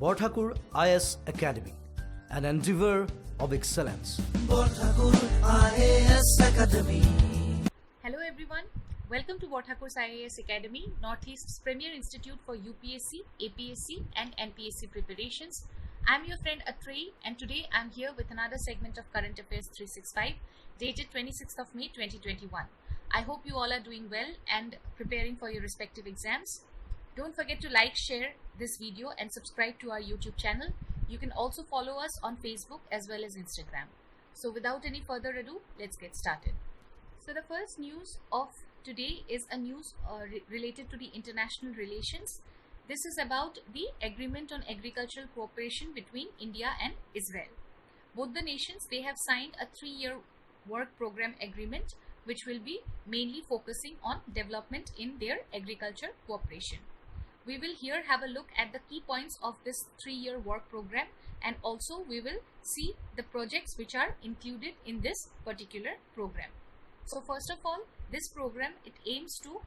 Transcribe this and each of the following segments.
Borthakur IAS Academy, an endeavor of excellence. Borthakur IAS Academy. Hello everyone, welcome to Borthakur's IAS Academy, Northeast's premier institute for UPSC, APSC and NPSC preparations. I'm your friend Atreyi, and today I'm here with another segment of Current Affairs 365 dated 26th of May 2021. I hope you all are doing well and preparing for your respective exams. Don't forget to like, share this video and subscribe to our YouTube channel. You can also follow us on Facebook as well as Instagram. So without any further ado, let's get started. So the first news of today is a news related to the international relations. This is about the agreement on agricultural cooperation between India and Israel. Both the nations, they have signed a 3-year work program agreement which will be mainly focusing on development in their agriculture cooperation. We will here have a look at the key points of this 3-year work program, and also we will see the projects which are included in this particular program. So first of all, this program, it aims to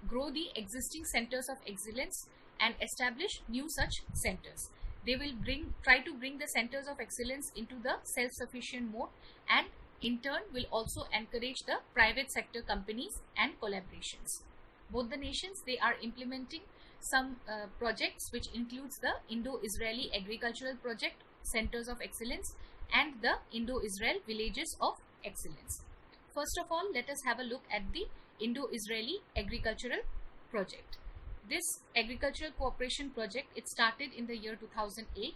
grow the existing centers of excellence and establish new such centers. They will try to bring the centers of excellence into the self-sufficient mode, and in turn will also encourage the private sector companies and collaborations. Both the nations, they are implementing some projects which includes the Indo-Israeli Agricultural Project, Centers of Excellence, and the Indo-Israel Villages of Excellence. First of all, let us have a look at the Indo-Israeli Agricultural Project. This agricultural cooperation project, it started in the year 2008,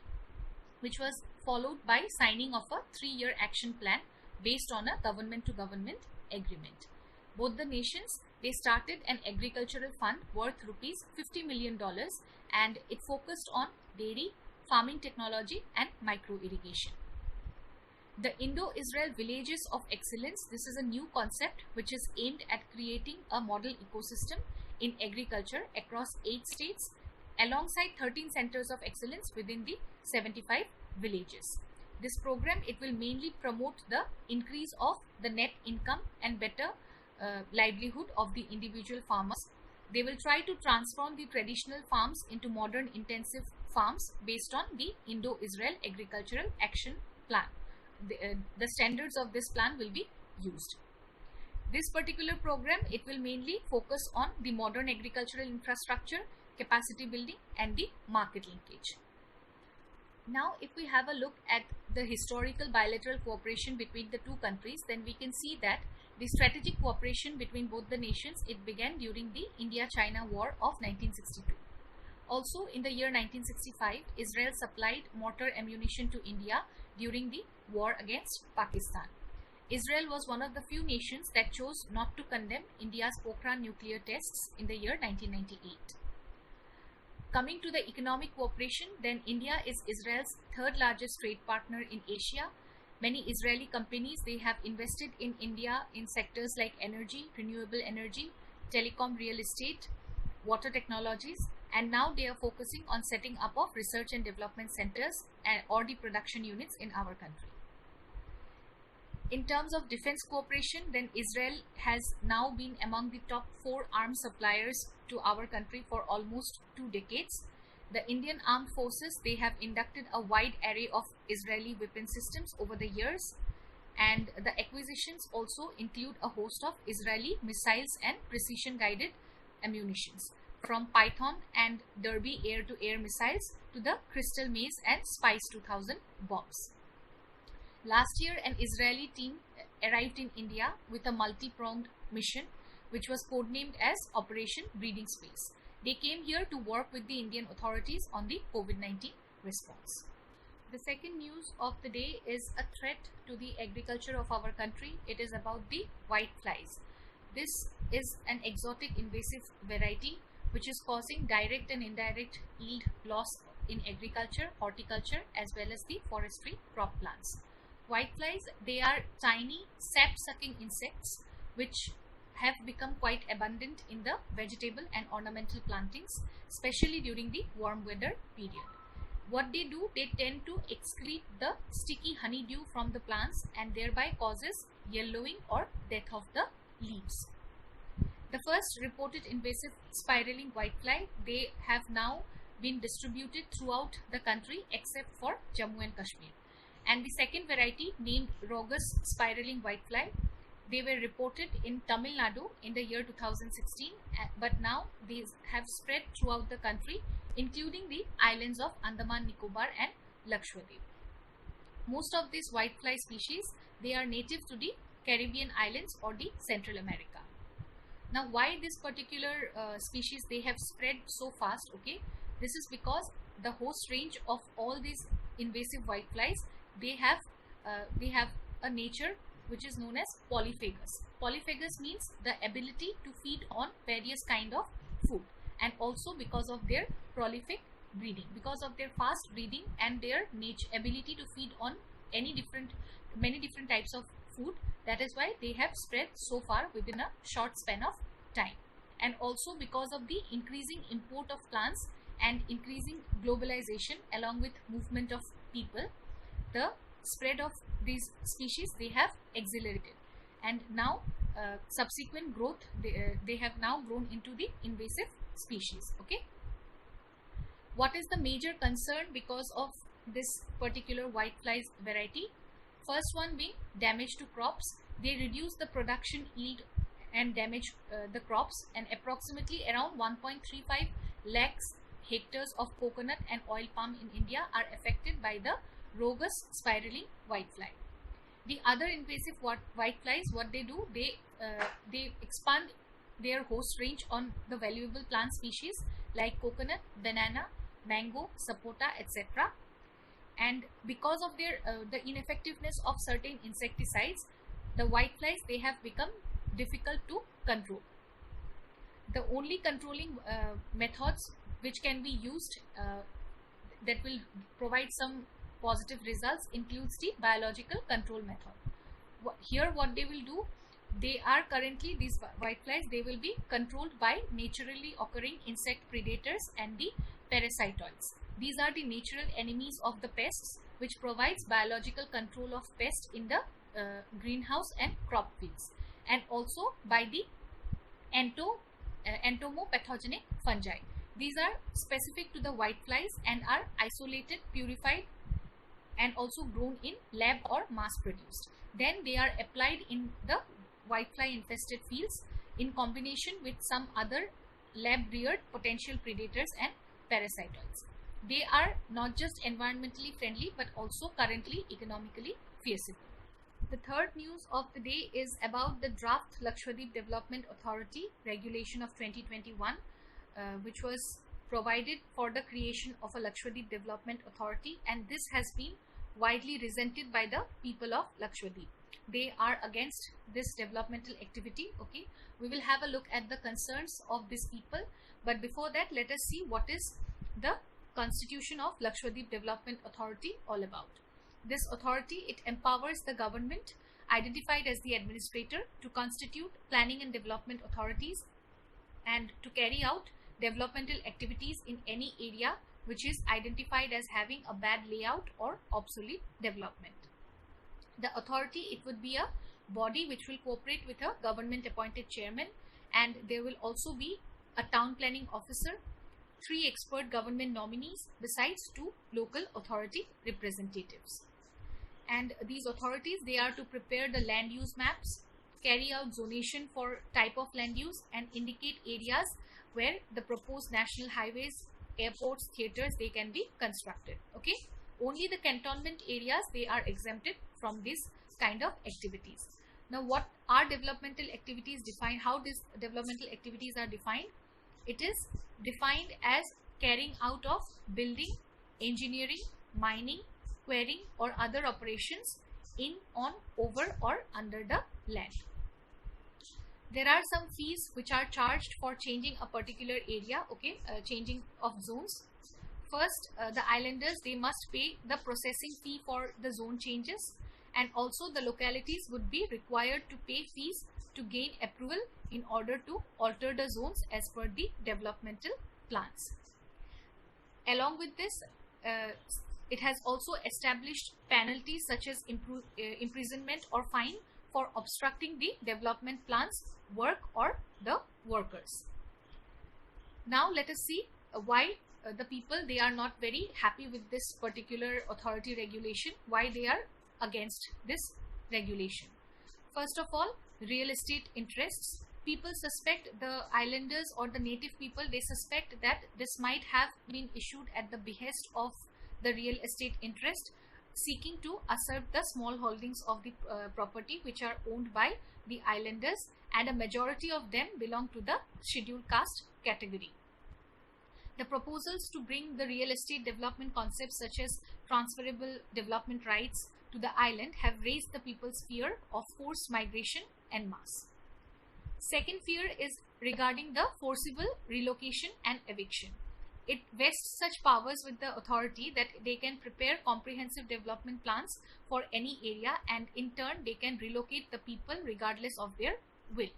which was followed by signing of a 3-year action plan based on a government-to-government agreement. Both the nations, they started an agricultural fund worth rupees $50 million, and it focused on dairy, farming technology and micro-irrigation. The Indo-Israel Villages of Excellence, this is a new concept which is aimed at creating a model ecosystem in agriculture across 8 states alongside 13 centers of excellence within the 75 villages. This program, it will mainly promote the increase of the net income and better livelihood of the individual farmers. They will try to transform the traditional farms into modern intensive farms based on the Indo-Israel Agricultural Action Plan. The standards of this plan will be used. This particular program, it will mainly focus on the modern agricultural infrastructure, capacity building and the market linkage. Now, if we have a look at the historical bilateral cooperation between the two countries, then we can see that the strategic cooperation between both the nations, it began during the India-China War of 1962. Also, in the year 1965, Israel supplied mortar ammunition to India during the war against Pakistan. Israel was one of the few nations that chose not to condemn India's Pokhran nuclear tests in the year 1998. Coming to the economic cooperation, then India is Israel's 3rd largest trade partner in Asia. Many Israeli companies, they have invested in India in sectors like energy, renewable energy, telecom, real estate, water technologies, and now they are focusing on setting up of research and development centers or the production units in our country. In terms of defense cooperation, then Israel has now been among the top 4 arms suppliers to our country for almost 2 decades. The Indian Armed Forces, they have inducted a wide array of Israeli weapon systems over the years, and the acquisitions also include a host of Israeli missiles and precision guided ammunitions, from Python and Derby air-to-air missiles to the Crystal Maze and Spice 2000 bombs. Last year, an Israeli team arrived in India with a multi-pronged mission which was codenamed as Operation Breathing Space. They came here to work with the Indian authorities on the COVID-19 response. The second news of the day is a threat to the agriculture of our country. It is about the white flies. This is an exotic invasive variety which is causing direct and indirect yield loss in agriculture, horticulture as well as the forestry crop plants. Whiteflies, they are tiny sap-sucking insects which have become quite abundant in the vegetable and ornamental plantings, especially during the warm weather period. What they do, they tend to excrete the sticky honeydew from the plants and thereby causes yellowing or death of the leaves. The first reported invasive spiraling whitefly, they have now been distributed throughout the country except for Jammu and Kashmir. And the second variety, named Rogus spiraling whitefly, they were reported in Tamil Nadu in the year 2016, but now these have spread throughout the country, including the islands of Andaman Nicobar and Lakshadweep. Most of these whitefly species, they are native to the Caribbean islands or the Central America. Now, why this particular species they have spread so fast? Okay, this is because the host range of all these invasive whiteflies, they have a nature which is known as polyphagous. Polyphagous means the ability to feed on various kind of food, and also because of their prolific breeding, because of their fast breeding and their ability to feed on many different types of food. That is why they have spread so far within a short span of time. And also because of the increasing import of plants and increasing globalization along with movement of people, the spread of these species they have accelerated, and now subsequent growth they have now grown into the invasive species. Okay, what is the major concern because of this particular whiteflies variety? First one being damage to crops. They reduce the production yield and damage the crops, and approximately around 1.35 lakhs hectares of coconut and oil palm in India are affected by the Rogus spiraling whitefly. The other invasive whiteflies, what they do, they expand their host range on the valuable plant species like coconut, banana, mango, sapota, etc. And because of their the ineffectiveness of certain insecticides, the whiteflies they have become difficult to control. The only controlling methods which can be used that will provide some positive results includes the biological control method. Here what they will do, they are currently, these whiteflies, they will be controlled by naturally occurring insect predators and the parasitoids. These are the natural enemies of the pests, which provides biological control of pests in the greenhouse and crop fields, and also by the entomopathogenic fungi. These are specific to the whiteflies and are isolated, purified, and also grown in lab or mass produced. Then they are applied in the whitefly infested fields in combination with some other lab reared potential predators and parasitoids. They are not just environmentally friendly but also currently economically feasible. The third news of the day is about the draft Lakshadweep Development Authority regulation of 2021, which was provided for the creation of a Lakshadweep Development Authority, and this has been widely resented by the people of Lakshadweep. They are against this developmental activity. Okay, we will have a look at the concerns of these people, but before that, let us see what is the Constitution of Lakshadweep Development Authority all about. This authority, it empowers the government identified as the administrator to constitute planning and development authorities and to carry out developmental activities in any area which is identified as having a bad layout or obsolete development. The authority, it would be a body which will cooperate with a government appointed chairman, and there will also be a town planning officer, 3 expert government nominees besides 2 local authority representatives. And these authorities, they are to prepare the land use maps, carry out zonation for type of land use, and indicate areas where the proposed national highways, airports, theaters, they can be constructed. Okay, only the cantonment areas, they are exempted from this kind of activities. Now, what are developmental activities defined? How these developmental activities are defined? It is defined as carrying out of building, engineering, mining, quarrying or other operations in, on, over or under the land. There are some fees which are charged for changing a particular area, okay, changing of zones. First, the islanders, they must pay the processing fee for the zone changes, and also the localities would be required to pay fees to gain approval in order to alter the zones as per the developmental plans. Along with this, it has also established penalties such as imprisonment or fine for obstructing the development plans, work or the workers. Now let us see why the people, they are not very happy with this particular authority regulation. Why they are against this regulation? First of all, real estate interests. People suspect, the islanders or the native people, they suspect that this might have been issued at the behest of the real estate interest, seeking to usurp the small holdings of the property which are owned by the islanders, and a majority of them belong to the scheduled caste category. The proposals to bring the real estate development concepts such as transferable development rights to the island have raised the people's fear of forced migration en masse. Second fear is regarding the forcible relocation and eviction. It vests such powers with the authority that they can prepare comprehensive development plans for any area, and in turn they can relocate the people regardless of their will.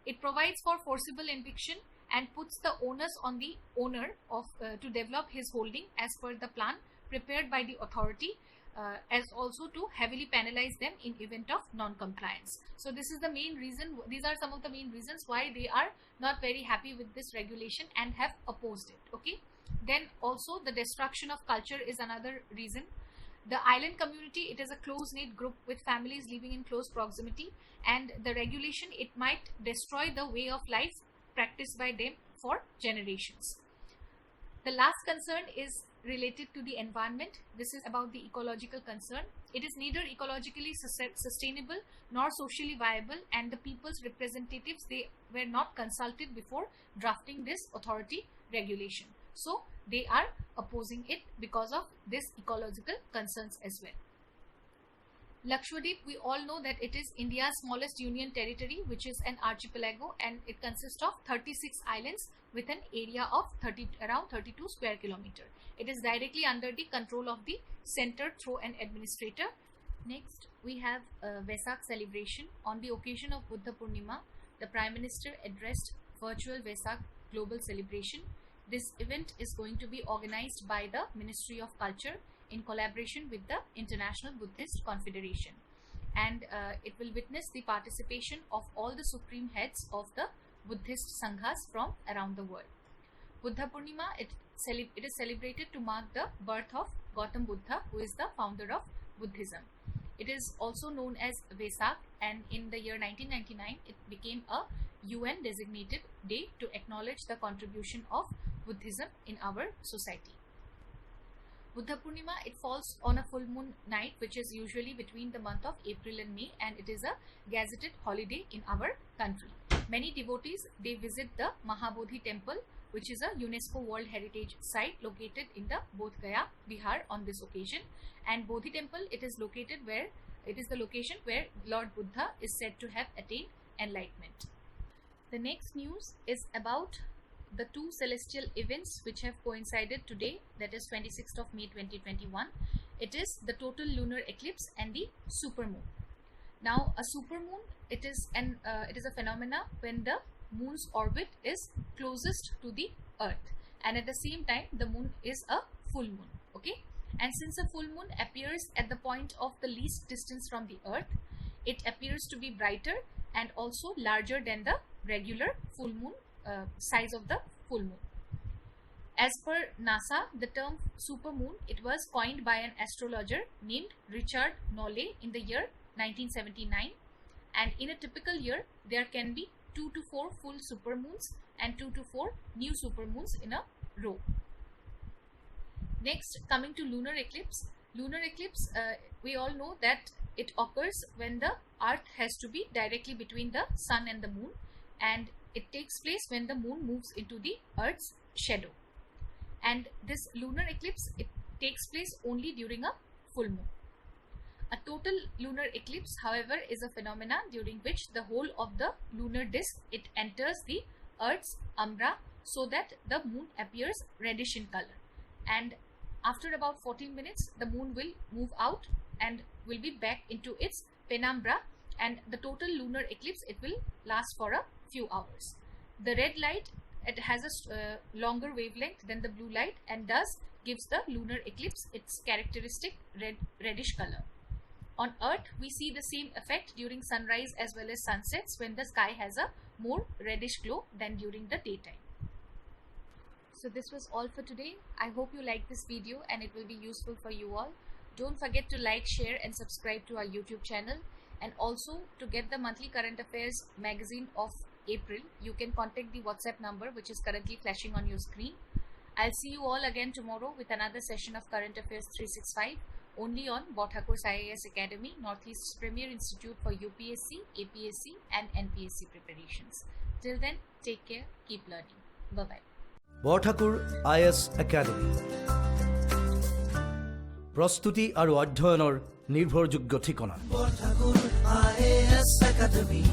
It provides for forcible eviction and puts the onus on the owner of to develop his holding as per the plan prepared by the authority, as also to heavily penalize them in event of non-compliance. So this is the main reason, these are some of the main reasons why they are not very happy with this regulation and have opposed it. Okay. Then also the destruction of culture is another reason. The island community, it is a close-knit group with families living in close proximity, and the regulation, it might destroy the way of life practiced by them for generations. The last concern is related to the environment. This is about the ecological concern. It is neither ecologically sustainable nor socially viable, and the people's representatives, they were not consulted before drafting this authority regulation. So they are opposing it because of this ecological concerns as well. Lakshadweep, we all know that it is India's smallest union territory, which is an archipelago, and it consists of 36 islands with an area of around 32 square kilometer. It is directly under the control of the center through an administrator. Next, we have Vesak celebration. On the occasion of Buddha Purnima, the Prime Minister addressed virtual Vesak global celebration. This event is going to be organized by the Ministry of Culture in collaboration with the International Buddhist Confederation, and it will witness the participation of all the supreme heads of the Buddhist Sanghas from around the world. Buddha Purnima, it is celebrated to mark the birth of Gautam Buddha, who is the founder of Buddhism. It is also known as Vesak, and in the year 1999 it became a UN designated day to acknowledge the contribution of Buddhism in our society. Buddha Purnima, it falls on a full moon night, which is usually between the month of April and May, and it is a gazetted holiday in our country. Many devotees, they visit the Mahabodhi temple, which is a UNESCO World Heritage Site located in the Bodh Gaya, Bihar on this occasion. And Bodhi temple, it is located where, it is the location where Lord Buddha is said to have attained enlightenment. The next news is about the two celestial events which have coincided today, that is 26th of May 2021. It is the total lunar eclipse and the supermoon. Now, a supermoon, it is a phenomena when the moon's orbit is closest to the earth, and at the same time the moon is a full moon. Okay, and since a full moon appears at the point of the least distance from the earth, it appears to be brighter and also larger than the regular full moon size of the full moon. As per NASA, the term supermoon, it was coined by an astrologer named Richard Nollet in the year 1979, and in a typical year there can be 2 to 4 full supermoons and 2 to 4 new supermoons in a row. Next, coming to lunar eclipse. Lunar eclipse, we all know that it occurs when the earth has to be directly between the sun and the moon, and it takes place when the moon moves into the earth's shadow. And this lunar eclipse, it takes place only during a full moon. A total lunar eclipse, however, is a phenomena during which the whole of the lunar disk, it enters the earth's umbra, so that the moon appears reddish in color, and after about 14 minutes the moon will move out and will be back into its penumbra, and the total lunar eclipse, it will last for a few hours. The red light, it has a longer wavelength than the blue light, and thus gives the lunar eclipse its characteristic reddish color. On Earth, we see the same effect during sunrise as well as sunsets, when the sky has a more reddish glow than during the daytime. So this was all for today. I hope you liked this video and it will be useful for you all. Don't forget to like, share and subscribe to our YouTube channel. And also, to get the monthly current affairs magazine of April, you can contact the WhatsApp number which is currently flashing on your screen. I'll see you all again tomorrow with another session of Current Affairs 365 only on Bothakur's IAS Academy, Northeast's premier institute for UPSC, APSC and NPSC preparations. Till then, take care, keep learning. Bye-bye. Borthakur IAS academy প্ৰস্তুতি আৰু অধ্যয়নৰ নিৰ্ভৰযোগ্য ঠিকনা Borthakur IAS Academy